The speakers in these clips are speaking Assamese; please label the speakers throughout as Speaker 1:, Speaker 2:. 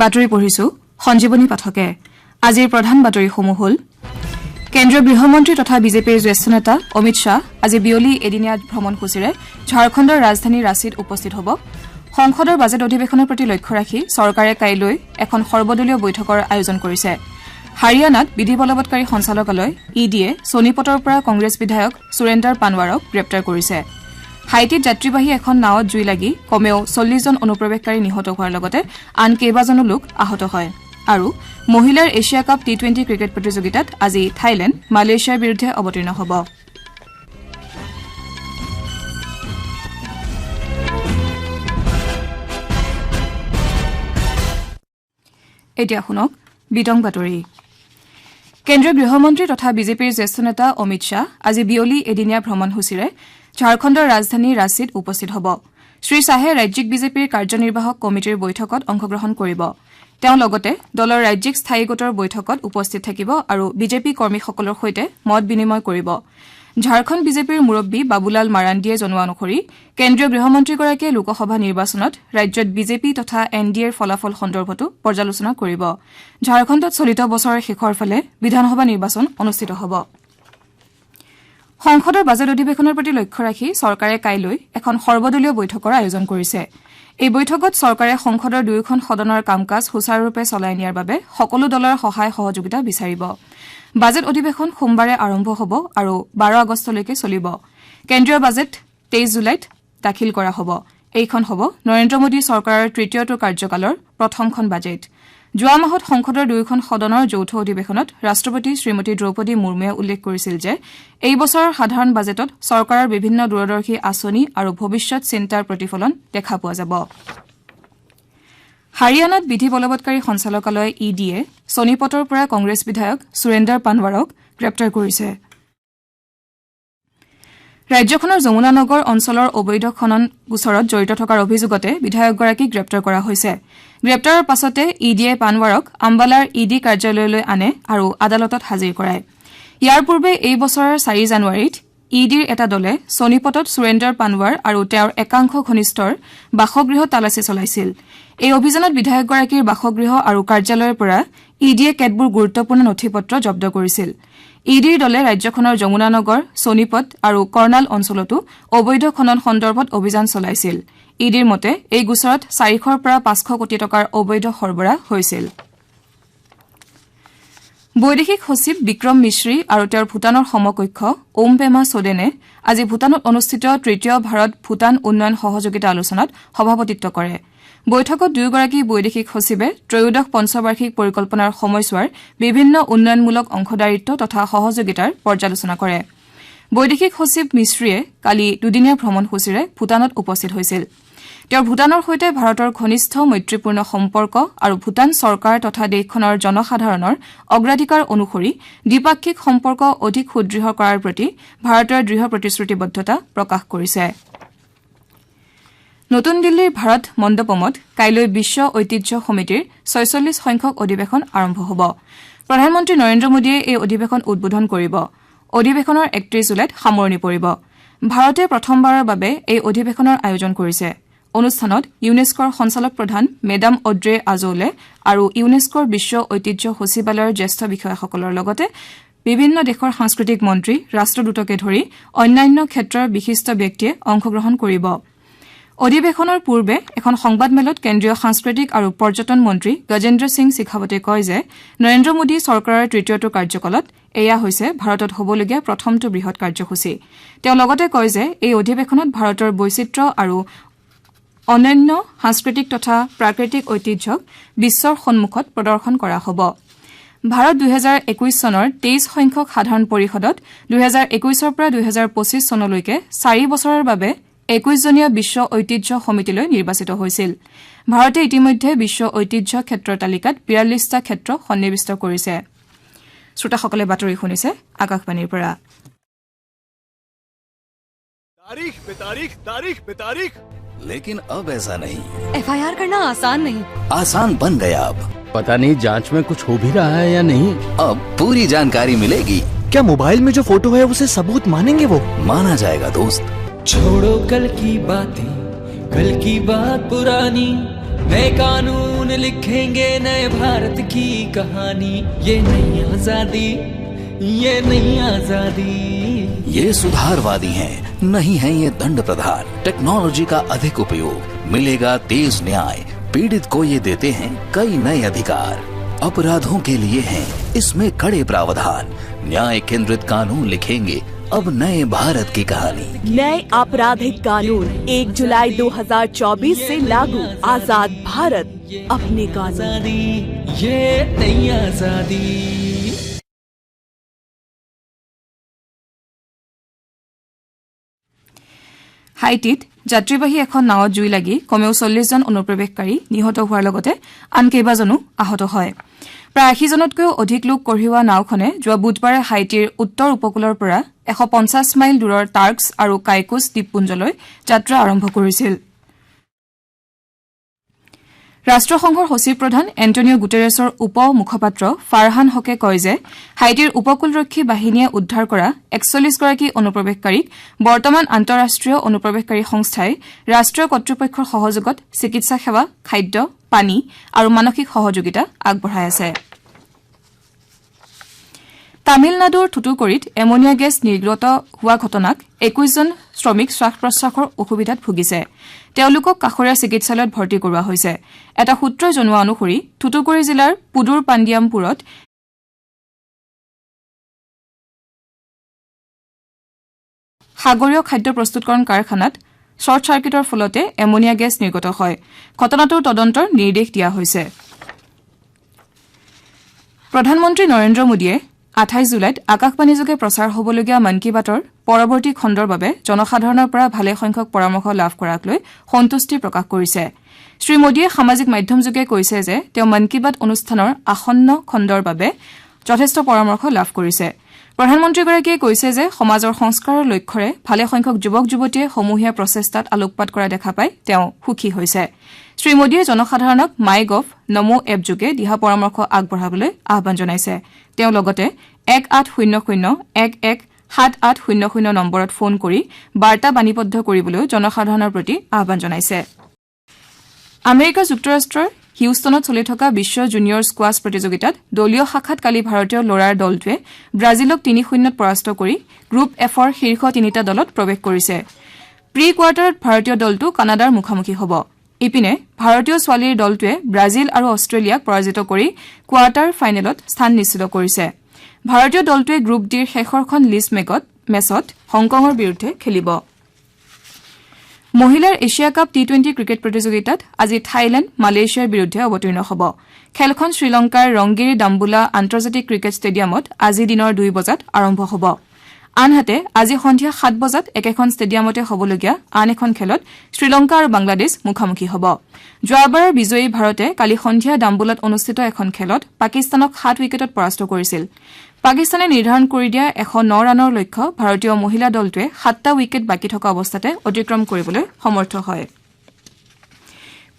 Speaker 1: বাতৰি পঢ়িছো সঞ্জীৱনী পাঠকে আজিৰ প্ৰধান বাতৰিসমূহ হ'ল কেন্দ্ৰীয় গৃহমন্ত্ৰী তথা বিজেপিৰ জ্যেষ্ঠ নেতা অমিত শ্বাহ আজি বিয়লি এদিনীয়া ভ্ৰমণসূচীৰে ঝাৰখণ্ডৰ ৰাজধানী ৰাঁচীত উপস্থিত হ'ব সংসদৰ বাজেট অধিৱেশনৰ প্ৰতি লক্ষ্য ৰাখি চৰকাৰে কাইলৈ এখন সৰ্বদলীয় বৈঠকৰ আয়োজন কৰিছে হাৰিয়ানাত বিধি বলবৎকাৰী সঞ্চালকালয় ইডিয়ে সোনিপতৰ পৰা কংগ্ৰেছ বিধায়ক সুৰেন্দ্ৰ পানৱাৰক গ্ৰেপ্তাৰ কৰিছে হাইটিত যাত্ৰীবাহী এখন নাৱত জুই লাগি কমেও 40 জন অনুপ্ৰৱেশকাৰী নিহত হোৱাৰ লগতে আন কেইবাজনো লোক আহত হয় আৰু মহিলাৰ এছিয়া কাপ টি20 ক্ৰিকেট প্ৰতিযোগিতাত আজি থাইলেণ্ড মালয়েছিয়াৰ বিৰুদ্ধে অৱতীৰ্ণ হ'ব এতিয়া শুনক বিতং বাতৰি কেন্দ্ৰীয় গৃহমন্ত্ৰী তথা বিজেপিৰ জ্যেষ্ঠ নেতা অমিত শ্বাহ আজি বিয়লি এদিনীয়া ভ্ৰমণসূচীৰে ঝাৰখণ্ডৰ ৰাজধানী ৰাঁচীত উপস্থিত হ'ব শ্ৰী শ্বাহে ৰাজ্যিক বিজেপিৰ কাৰ্যনিৰ্বাহক কমিটিৰ বৈঠকত অংশগ্ৰহণ কৰিব তেওঁ লগতে দলৰ ৰাজ্যিক স্থায়ী গোটৰ বৈঠকত উপস্থিত থাকিব আৰু বিজেপি কৰ্মীসকলৰ সৈতে মত বিনিময় কৰিব ঝাৰখণ্ড বিজেপিৰ মুৰব্বী বাবুলাল মাৰাণ্ডীয়ে জনোৱা অনুসৰি কেন্দ্ৰীয় গৃহমন্ত্ৰীগৰাকীয়ে লোকসভা নিৰ্বাচনত ৰাজ্যত বিজেপি তথা এনডিএৰ ফলাফল সন্দৰ্ভতো পৰ্যালোচনা কৰিব ঝাৰখণ্ডত চলিত বছৰৰ শেষৰ ফালে বিধানসভা নিৰ্বাচন অনুষ্ঠিত হ'ব সংসদৰ বাজেট অধিৱেশনৰ প্ৰতি লক্ষ্য ৰাখি চৰকাৰে কাইলৈ এখন সৰ্বদলীয় বৈঠকৰ আয়োজন কৰিছে এই বৈঠকত চৰকাৰে সংসদৰ দুয়োখন সদনৰ কাম-কাজ সুচাৰুৰূপে চলাই নিয়াৰ বাবে সকলো দলৰ সহায় সহযোগিতা বিচাৰিব বাজেট অধিৱেশন সোমবাৰে আৰম্ভ হ'ব আৰু 12 আগষ্টলৈকে চলিব কেন্দ্ৰীয় বাজেট 23 জুলাইত দাখিল কৰা হ'ব এইখন হ'ব নৰেন্দ্ৰ মোদী চৰকাৰৰ তৃতীয়টো কাৰ্যকালৰ প্ৰথমখন বাজেট যোৱা মাহত সংসদৰ দুয়োখন সদনৰ যৌথ অধিৱেশনত ৰাষ্ট্ৰপতি শ্ৰীমতী দ্ৰৌপদী মুৰ্মুৱে উল্লেখ কৰিছিল যে এই বছৰৰ সাধাৰণ বাজেটত চৰকাৰৰ বিভিন্ন দূৰদৰ্শী আঁচনি আৰু ভৱিষ্যৎ চিন্তাৰ প্ৰতিফলন দেখা পোৱা যাব হাৰিয়ানাত বিধি বলবৎকাৰী সঞ্চালকালয় ইডিয়ে সোনিপতৰ পৰা কংগ্ৰেছ বিধায়ক সুৰেন্দ্ৰ পানৱাৰক গ্ৰেপ্তাৰ কৰিছে ৰাজ্যখনৰ যমুনানগৰ অঞ্চলৰ অবৈধ খনন গোচৰত জড়িত থকাৰ অভিযোগতে বিধায়কগৰাকীক গ্ৰেপ্তাৰ কৰা হৈছে গ্ৰেপ্তাৰৰ পাছতে ইডিয়ে পানৱাৰক আম্বালাৰ ইডি কাৰ্যালয়লৈ আনে আৰু আদালতত হাজিৰ কৰায় ইয়াৰ পূৰ্বে এই বছৰৰ 4 জানুৱাৰীত ইডিৰ এটা দলে সোনিপতত সুৰেন্দ্ৰ পানৱাৰ আৰু তেওঁৰ একাংশ ঘনিষ্ঠৰ বাসগৃহত তালাচী চলাইছিল এই অভিযানত বিধায়কগৰাকীৰ বাসগৃহ আৰু কাৰ্যালয়ৰ পৰা ইডিয়ে কেতবোৰ গুৰুত্বপূৰ্ণ নথিপত্ৰ জব্দ কৰিছিল ইডিৰ দলে ৰাজ্যখনৰ যমুনানগৰ সোনিপত আৰু কৰ্ণাল অঞ্চলতো অবৈধ খনন সন্দৰ্ভত অভিযান চলাইছিল ইডিৰ মতে এই গোচৰত 400 পৰা 500 কোটি টকাৰ অবৈধ সৰবৰাহ হৈছিল বৈদেশিক সচিব বিক্ৰম মিশ্ৰী আৰু তেওঁৰ ভূটানৰ সমকক্ষ ওম পেমা সোডেনে আজি ভূটানত অনুষ্ঠিত তৃতীয় ভাৰত ভূটান উন্নয়ন সহযোগিতা আলোচনাত সভাপতিত্ব কৰে বৈঠকত দুয়োগৰাকী বৈদেশিক সচিবে ত্ৰয়োদশ পঞ্চবাৰ্ষিক পৰিকল্পনাৰ সময়ছোৱাৰ বিভিন্ন উন্নয়নমূলক অংশদাৰিত্ব তথা সহযোগিতাৰ পৰ্যালোচনা কৰে বৈদেশিক সচিব মিশ্ৰীয়ে কালি দুদিনীয়া ভ্ৰমণসূচীৰে ভূটানত উপস্থিত হৈছিল তেওঁ ভূটানৰ সৈতে ভাৰতৰ ঘনিষ্ঠ মৈত্ৰীপূৰ্ণ সম্পৰ্ক আৰু ভূটান চৰকাৰ তথা দেশখনৰ জনসাধাৰণৰ অগ্ৰাধিকাৰ অনুসৰি দ্বিপাক্ষিক সম্পৰ্ক অধিক সুদৃঢ় কৰাৰ প্ৰতি ভাৰতৰ দৃঢ় প্ৰতিশ্ৰুতিবদ্ধতা প্ৰকাশ কৰিছে নতুন দিল্লীৰ ভাৰত মণ্ডপমত কাইলৈ বিশ্ব ঐতিহ্য সমিতিৰ ৪৬ সংখ্যক অধিৱেশন আৰম্ভ হ'ব প্ৰধানমন্ত্ৰী নৰেন্দ্ৰ মোদীয়ে এই অধিৱেশন উদ্বোধন কৰিব অধিৱেশনৰ ৩১ জুলাইত সামৰণি পৰিব ভাৰতে প্ৰথমবাৰৰ বাবে এই অধিৱেশনৰ আয়োজন কৰিছে অনুষ্ঠানত ইউনেস্কোৰ সঞ্চালক প্ৰধান মেডাম অড্ৰে আজৌলে আৰু ইউনেস্কোৰ বিশ্ব ঐতিহ্য সচিবালয়ৰ জ্যেষ্ঠ বিষয়াসকলৰ লগতে বিভিন্ন দেশৰ সাংস্কৃতিক মন্ত্ৰী ৰাষ্ট্ৰদূতকে ধৰি অন্যান্য ক্ষেত্ৰৰ বিশিষ্ট ব্যক্তিয়ে অংশগ্ৰহণ কৰিব অধিৱেশনৰ পূৰ্বে এখন সংবাদমেলত কেন্দ্ৰীয় সাংস্কৃতিক আৰু পৰ্যটন মন্ত্ৰী গজেন্দ্ৰ সিং শিখাৱতে কয় যে নৰেন্দ্ৰ মোদী চৰকাৰৰ তৃতীয়টো কাৰ্যকালত এয়া হৈছে ভাৰতত হ'বলগীয়া প্ৰথমটো বৃহৎ কাৰ্যসূচী তেওঁ লগতে কয় যে এই অধিৱেশনত ভাৰতৰ বৈচিত্ৰ্য আৰু অনন্য সাংস্কৃতিক তথা প্ৰাকৃতিক ঐতিহ্যক বিশ্বৰ সন্মুখত প্ৰদৰ্শন কৰা হ'ব ভাৰত 2021 চনৰ 23 সংখ্যক সাধাৰণ পৰিষদত 2021ৰ পৰা 2025 চনলৈকে 4 বছৰৰ বাবে 21 জনীয়া বিশ্ব ঐতিহ্য সমিতিলৈ নিৰ্বাচিত হৈছিল ভাৰতে ইতিমধ্যে বিশ্ব ঐতিহ্য ক্ষেত্ৰৰ তালিকাত 42টা ক্ষেত্ৰ সন্নিৱিষ্ট কৰিছে শ্ৰোতাসকলে বাতৰি শুনিছে আকাশবাণীৰ পৰা
Speaker 2: तारीख पे तारीख तारीख पे तारीख
Speaker 3: लेकिन अब ऐसा नहीं
Speaker 4: FIR करना आसान नहीं
Speaker 3: आसान बन गया अब
Speaker 5: पता नहीं जांच में कुछ हो भी रहा है या नहीं
Speaker 3: अब पूरी जानकारी मिलेगी
Speaker 2: क्या मोबाइल में जो फोटो है उसे सबूत मानेंगे वो
Speaker 3: माना जाएगा दोस्त
Speaker 6: छोड़ो कल की बातें कल की बात पुरानी नए कानून लिखेंगे नए भारत की कहानी ये नई आजादी ये नई आजादी
Speaker 3: ये सुधारवादी हैं, नहीं है ये दंड प्रधान। टेक्नोलॉजी का अधिक उपयोग, मिलेगा तेज न्याय, पीड़ित को ये देते हैं कई नए अधिकार। अपराधों के लिए हैं इसमें कड़े प्रावधान, न्याय केंद्रित कानून लिखेंगे अब नए भारत की कहानी।
Speaker 7: नए आपराधिक कानून 1 जुलाई 2024 से लागू। आजाद भारत अपने कानून।
Speaker 6: आजादी ये नई आजादी।
Speaker 1: হাইটিত যাত্ৰীবাহী এখন নাৱত জুই লাগি কমেও 40জন অনুপ্ৰৱেশকাৰী নিহত হোৱাৰ লগতে আন কেইবাজনো আহত হয়। প্ৰায় 80 জনতকৈও অধিক লোক কঢ়িওৱা নাওখনে যোৱা বুধবাৰে হাইটিৰ উত্তৰ উপকূলৰ পৰা 150 মাইল দূৰৰ টাৰ্কছ আৰু কাইকোছ দ্বীপপুঞ্জলৈ যাত্ৰা আৰম্ভ কৰিছিল। ৰাষ্ট্ৰসংঘৰ সচিব প্ৰধান এণ্টনিঅ গুটেৰেছৰ উপ মুখপাত্ৰ ফাৰহান হকে কয় যে হাইটিৰ উপকূলৰক্ষী বাহিনীয়ে উদ্ধাৰ কৰা 41গৰাকী অনুপ্ৰৱেশকাৰীক বৰ্তমান আন্তঃৰাষ্ট্ৰীয় অনুপ্ৰৱেশকাৰী সংস্থাই ৰাষ্ট্ৰীয় কৰ্তৃপক্ষৰ সহযোগত চিকিৎসা সেৱা, খাদ্য, পানী আৰু মানসিক সহযোগিতা আগবঢ়াই আছে। তামিলনাডুৰ থুতুকুড়িত এমনিয়া গেছ নিৰ্গত হোৱা ঘটনাক 21জন শ্ৰমিক শ্বাস-প্ৰশ্বাসৰ অসুবিধাত ভুগিছে। তেওঁলোকক কাষৰীয়া চিকিৎসালয়ত ভৰ্তি কৰোৱা হৈছে। এটা সূত্ৰই জনোৱা অনুসৰি থুতুকুড়ি জিলাৰ পুদুৰ পাণ্ডিয়ামপুৰত সাগৰীয় খাদ্য প্ৰস্তুতকৰণ কাৰখানাত শ্বৰ্ট চাৰ্কিটৰ ফলতে এমনিয়া গেছ নিৰ্গত হয়। ঘটনাটোৰ তদন্তৰ নিৰ্দেশ দিয়া হৈছে। প্ৰধানমন্ত্ৰী নৰেন্দ্ৰ মোদীয়ে 28 জুলাইত আকাশবাণীযোগে প্ৰচাৰ হ'বলগীয়া মন কী বাতৰ পৰৱৰ্তী খণ্ডৰ বাবে জনসাধাৰণৰ পৰা ভালে সংখ্যক পৰামৰ্শ লাভ কৰাক লৈ সন্তুষ্টি প্ৰকাশ কৰিছে। শ্ৰীমোদীয়ে সামাজিক মাধ্যমযোগে কৈছে যে তেওঁ মন কী বাত অনুষ্ঠানৰ আসন্ন খণ্ডৰ বাবে যথেষ্ট পৰামৰ্শ লাভ কৰিছে। প্ৰধানমন্ত্ৰীগৰাকীয়ে কৈছে যে সমাজৰ সংস্কাৰৰ লক্ষ্যৰে ভালে সংখ্যক যুৱক যুৱতীয়ে সমূহীয়া প্ৰচেষ্টাত আলোকপাত কৰা দেখা পাই তেওঁ সুখী হৈছে। শ্ৰীমোদীয়ে জনসাধাৰণক মাই গভ, নমো এপ যোগে দিহা পৰামৰ্শ আগবঢ়াবলৈ আহ্বান জনাইছে। তেওঁ লগতে 1800-117800 নম্বৰত ফোন কৰি বাৰ্তা বাণীবদ্ধ কৰিবলৈ জনসাধাৰণৰ প্ৰতি আহ্বান জনাইছে। আমেৰিকা যুক্তৰাষ্ট্ৰৰ হিউষ্টনত চলি থকা বিশ্ব জুনিয়ৰ স্কোৱাছ প্ৰতিযোগিতাত দলীয় শাখাত কালি ভাৰতীয় ল'ৰাৰ দলটোৱে ব্ৰাজিলক 3-0ত পৰাস্ত কৰি গ্ৰুপ এফৰ শীৰ্ষ তিনিটা দলত প্ৰৱেশ কৰিছে। প্ৰি কোৱাৰ্টাৰত ভাৰতীয় দলটো কানাডাৰ মুখামুখি হ'ব। ইপিনে ভাৰতীয় ছোৱালীৰ দলটোৱে ব্ৰাজিল আৰু অষ্ট্ৰেলিয়াক পৰাজিত কৰি কোৱাৰ্টাৰ ফাইনেলত স্থান নিশ্চিত কৰিছে। ভাৰতীয় দলটোৱে গ্ৰুপ ডিৰ শেষৰখন লিষ্ট মেচত হংকঙৰ বিৰুদ্ধে খেলিব। মহিলাৰ এছিয়া কাপ টি-20 ক্ৰিকেট প্ৰতিযোগিতাত আজি থাইলেণ্ড মালয়েছিয়াৰ বিৰুদ্ধে অৱতীৰ্ণ হ'ব। খেলখন শ্ৰীলংকাৰ ৰংগিৰি ডাম্বুলা আন্তৰ্জাতিক ক্ৰিকেট ষ্টেডিয়ামত আজি দিনৰ 2 বজাত আৰম্ভ হ'ব। আনহাতে আজি সন্ধিয়া 7 বজাত একেখন ষ্টেডিয়ামতে হ'বলগীয়া আন এখন খেলত শ্ৰীলংকা আৰু বাংলাদেশ মুখামুখি হ'ব। যোৱাবাৰৰ বিজয়ী ভাৰতে কালি সন্ধিয়া ডাম্বুলাত অনুষ্ঠিত এখন খেলত পাকিস্তানক 7 উইকেটত পৰাস্ত কৰিছিল। পাকিস্তানে নিৰ্ধাৰণ কৰি দিয়া 109 ৰানৰ লক্ষ্য ভাৰতীয় মহিলা দলটোৱে 7টা উইকেট বাকী থকা অৱস্থাতে অতিক্ৰম কৰিবলৈ সমৰ্থ হয়।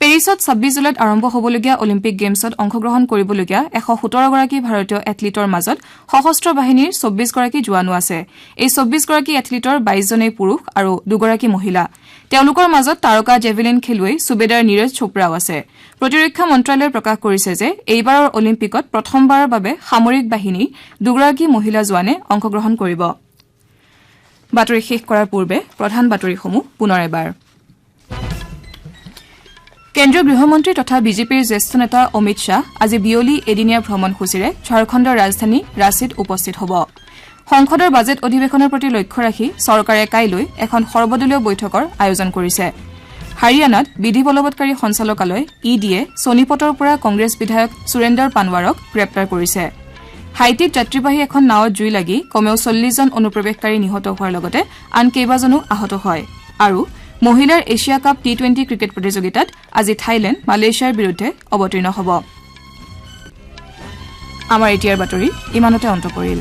Speaker 1: পেৰিছত 26 জুলাইত আৰম্ভ হ'বলগীয়া অলিম্পিক গেমছত অংশগ্ৰহণ কৰিবলগীয়া 117গৰাকী ভাৰতীয় এথলীটৰ মাজত সশস্ত্ৰ বাহিনীৰ 24গৰাকী জোৱানো আছে। এই 24গৰাকী এথলীটৰ 22জনেই পুৰুষ আৰু 2গৰাকী মহিলা। তেওঁলোকৰ মাজত তাৰকা জেভেলিন খেলুৱৈ সুবেদাৰ নীৰজ চোপ্ৰাও আছে। প্ৰতিৰক্ষা মন্ত্ৰালয়ে প্ৰকাশ কৰিছে যে এইবাৰৰ অলিম্পিকত প্ৰথমবাৰৰ বাবে সামৰিক বাহিনীৰ 2গৰাকী মহিলা জোৱানে অংশগ্ৰহণ কৰিব। বাতৰি শেষ কৰাৰ পূৰ্বে প্ৰধান বাতৰিসমূহ পুনৰ এবাৰ। কেন্দ্ৰীয় গৃহমন্ত্ৰী তথা বিজেপিৰ জ্যেষ্ঠ নেতা অমিত শ্বাহ আজি বিয়লি এদিনীয়া ভ্ৰমণসূচীৰে ঝাৰখণ্ডৰ ৰাজধানী ৰাঁচীত উপস্থিত হ'ব। সংসদৰ বাজেট অধিৱেশনৰ প্ৰতি লক্ষ্য ৰাখি চৰকাৰে কাইলৈ এখন সৰ্বদলীয় বৈঠকৰ আয়োজন কৰিছে। হাৰিয়ানাত বিধি বলবৎকাৰী সঞ্চালকালয় ইডিয়ে ছনিপটৰ পৰা কংগ্ৰেছ বিধায়ক সুৰেন্দ্ৰৰ পানৱাৰক গ্ৰেপ্তাৰ কৰিছে। হাইটিত যাত্ৰীবাহী এখন নাৱত জুই লাগি কমেও 40জন অনুপ্ৰৱেশকাৰী নিহত হোৱাৰ লগতে আন কেইবাজনো আহত হয়। আৰু মহিলাৰ এছিয়া কাপ টি-20 ক্ৰিকেট প্ৰতিযোগিতাত আজি থাইলেণ্ড মালয়েছিয়াৰ বিৰুদ্ধে অৱতীৰ্ণ হ'ব। আমাৰ এতিয়াৰ বাতৰি ইমানতে অন্ত পৰিল।